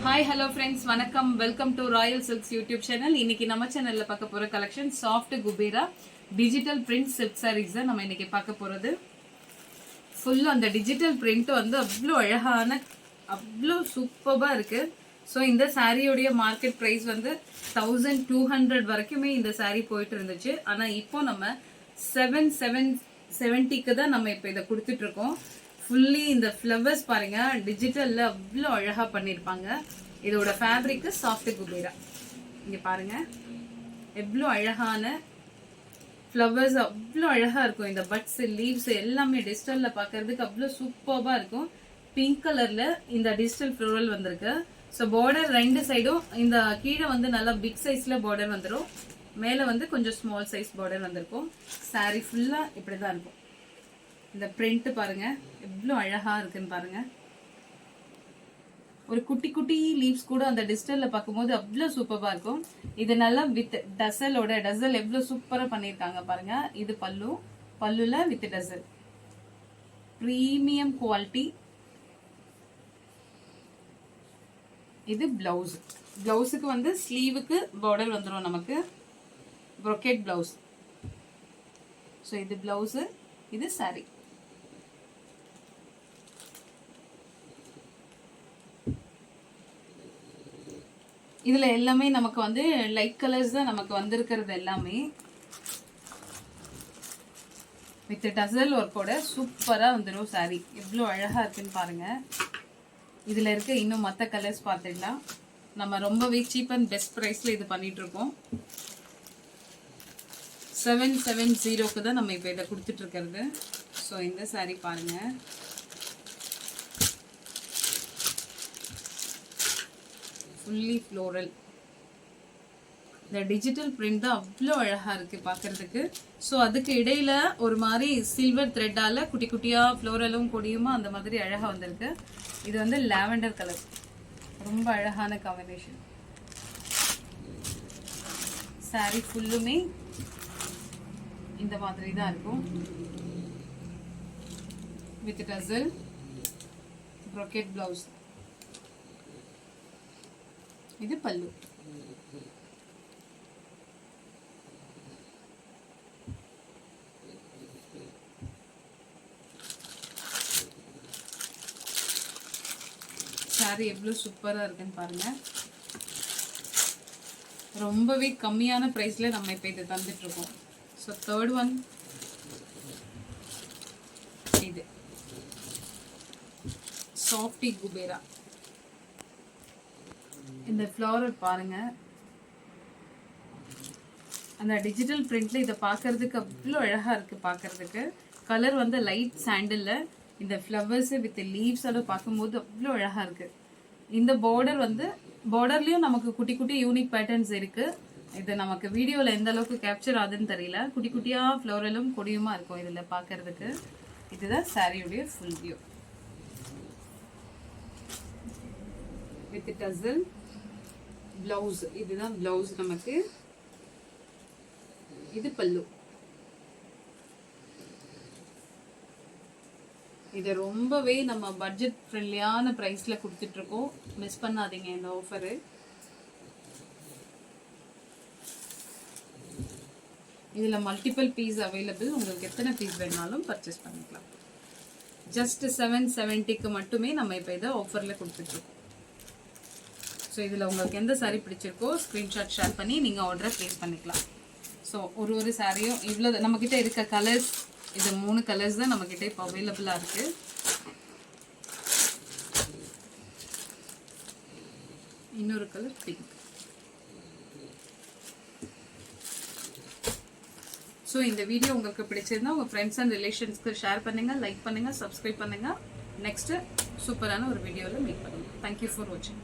Hi hello friends, வணக்கம். Welcome to Royal Silks YouTube channel. இன்னைக்கு நம்ம சேனல்ல பார்க்க போற collection soft Kubera digital print silk sarees தான் நம்ம இன்னைக்கு பார்க்க போறது. ஃபுல்லா அந்த டிஜிட்டல் பிரிண்ட் வந்து அவ்வளோ அழகான, அவ்வளோ சூப்பர்பா இருக்கு. ஸோ இந்த சாரியோடைய மார்க்கெட் ப்ரைஸ் வந்து 1200 வரைக்குமே இந்த சாரீ போயிட்டு இருந்துச்சு. ஆனா இப்போ நம்ம 770க்கு தான் நம்ம இப்போ இதை கொடுத்துட்டு இருக்கோம். ஃபுல்லி இந்த ஃப்ளவர்ஸ் பாருங்க, டிஜிட்டல்ல அவ்வளோ அழகா பண்ணிருப்பாங்க. இதோட ஃபேப்ரிக் சாஃப்ட் குபேரா. இங்க பாருங்க எவ்வளோ அழகான ஃப்ளவர்ஸ், அவ்வளோ அழகா இருக்கும். இந்த பட்ஸ், லீவ்ஸ் எல்லாமே டிஜிட்டல்ல பாக்குறதுக்கு அவ்வளோ சூப்பர்பா இருக்கும். பிங்க் கலர்ல இந்த டிஜிட்டல் ஃப்ளோரல் வந்திருக்கு. ஸோ பார்டர் ரெண்டு சைடும் இந்த கீழே வந்து நல்லா பிக் சைஸ்ல பார்டர் வந்துடும், மேல வந்து கொஞ்சம் ஸ்மால் சைஸ் பார்டர் வந்திருக்கும். சாரி ஃபுல்லா இப்படிதான் இருக்கும். இந்த பிரிண்ட் பாருங்க எவ்வளவு அழகா இருக்குன்னு பாருங்க. ஒரு குட்டி குட்டி லீவ்ஸ் கூட அந்த டிஜிட்டல்ல பார்க்கும்போது அவ்வளவு சூப்பரா இருக்கும். இது நல்லா வித் டசலோட, டசல் எவ்வளவு சூப்பரா பண்ணிருக்காங்க பாருங்க. இது பல்லு, பல்லுல வித் டசல், பிரீமியம் குவாலிட்டி. இது பிளவுஸ். பிளவுஸுக்கு வந்து ஸ்லீவுக்கு பார்டர் வந்துடும் நமக்கு, ப்ரொக்கெட் பிளவுஸ். ஸோ இது பிளவுஸ், இது சாரி. இதுல எல்லாமே நமக்கு வந்து லைட் கலர்ஸ் தான் நமக்கு வந்திருக்கிறது. எல்லாமே வித் டசல் ஒர்க்கோட சூப்பரா வந்துடும் சாரி. எவ்வளவு அழகா இருக்குன்னு பாருங்க. இதுல இருக்க இன்னும் மற்ற கலர்ஸ் பார்த்துக்கலாம். நம்ம ரொம்பவே சீப் அண்ட் பெஸ்ட் ப்ரைஸ்ல இது பண்ணிட்டு இருக்கோம். 770க்கு தான் நம்ம இப்போ இதை கொடுத்துட்டு இருக்கிறது. ஸோ இந்த சாரி பாருங்க, ஃபுல்லி ஃப்ளோரல். இந்த டிஜிட்டல் பிரிண்ட் தான் அவ்வளோ அழகா இருக்கு பார்க்கறதுக்கு. ஸோ அதுக்கு இடையில ஒரு மாதிரி சில்வர் த்ரெட்டால குட்டி குட்டியா ஃப்ளோரலும் கொடியுமா அந்த மாதிரி அழகா வந்திருக்கு. இது வந்து லாவெண்டர் கலர், ரொம்ப அழகான காம்பினேஷன். சாரி ஃபுல்லுமே இந்த மாதிரி தான் இருக்கும். With டசல், ப்ரொக்கெட் blouse. இது பல்லு. சாரி எவ்வளவு சூப்பரா இருக்குன்னு பாருங்க. ரொம்பவே கம்மியான பிரைஸ்ல நம்ம இப்ப இதை தந்துட்டு இருக்கோம். ஸோ தேர்ட் ஒன் இது சாஃப்டி குபேரா. இந்த ஃப்ளவர் பாருங்க, அந்த டிஜிட்டல் பிரிண்ட்ல இதை பார்க்கறதுக்கு அவ்வளோ அழகா இருக்கு. பார்க்கறதுக்கு கலர் வந்து லைட் சாண்டில்ல இந்த ஃப்ளவர்ஸ் வித் லீவ்ஸோட பார்க்கும்போது அவ்வளோ அழகா இருக்கு. இந்த பார்டர் வந்து பார்டர்லயும் நமக்கு குட்டி குட்டி யூனிக் பேட்டர்ன்ஸ் இருக்கு. இது நமக்கு வீடியோல எந்த அளவுக்கு கேப்சர் ஆகுதுன்னு தெரியல. குட்டி குட்டியா ஃப்ளோரலும் கொடியுமா இருக்கும் இதுல பார்க்கறதுக்கு. இதுதான் சாரியுடைய ஃபுல் வியூ வித் டசல் பிளவுஸ். இதுதான் பிளவுஸ் நமக்கு. இது பல்லு. இது ரொம்பவே நம்ம பட்ஜெட் ஃப்ரெண்ட்லியான பிரைஸ்ல கொடுத்துட்டு இருக்கோம். மிஸ் பண்ணாதீங்க இந்த ஆஃபரு. இதுல மல்டிபிள் பீஸ் அவைலபிள். உங்களுக்கு எத்தனை பீஸ் வேணாலும் பர்ச்சேஸ் பண்ணிக்கலாம். ஜஸ்ட் 770க்கு மட்டுமே நம்ம இப்போ இதை ஆஃபர்ல கொடுத்துட்டு இருக்கோம். ஸோ இதில் உங்களுக்கு எந்த சாரீ பிடிச்சிருக்கோ ஸ்க்ரீன்ஷாட் ஷேர் பண்ணி நீங்கள் ஆர்டரை ப்ளேஸ் பண்ணிக்கலாம். ஸோ ஒரு சாரியும் இவ்வளோ நம்மக்கிட்ட இருக்க கலர்ஸ், இது 3 கலர்ஸ் தான் நம்மக்கிட்ட இப்போ அவைலபிளாக இருக்குது. இன்னொரு கலர் பிங்க். ஸோ இந்த வீடியோ உங்களுக்கு பிடிச்சிருந்தா உங்கள் ஃப்ரெண்ட்ஸ் அண்ட் ரிலேஷன்ஸ்க்கு ஷேர் பண்ணுங்கள், லைக் பண்ணுங்கள், சப்ஸ்கிரைப் பண்ணுங்கள். நெக்ஸ்ட்டு சூப்பரான ஒரு வீடியோவில் மீட் பண்ணுங்கள். தேங்க்யூ ஃபார் வாட்சிங்.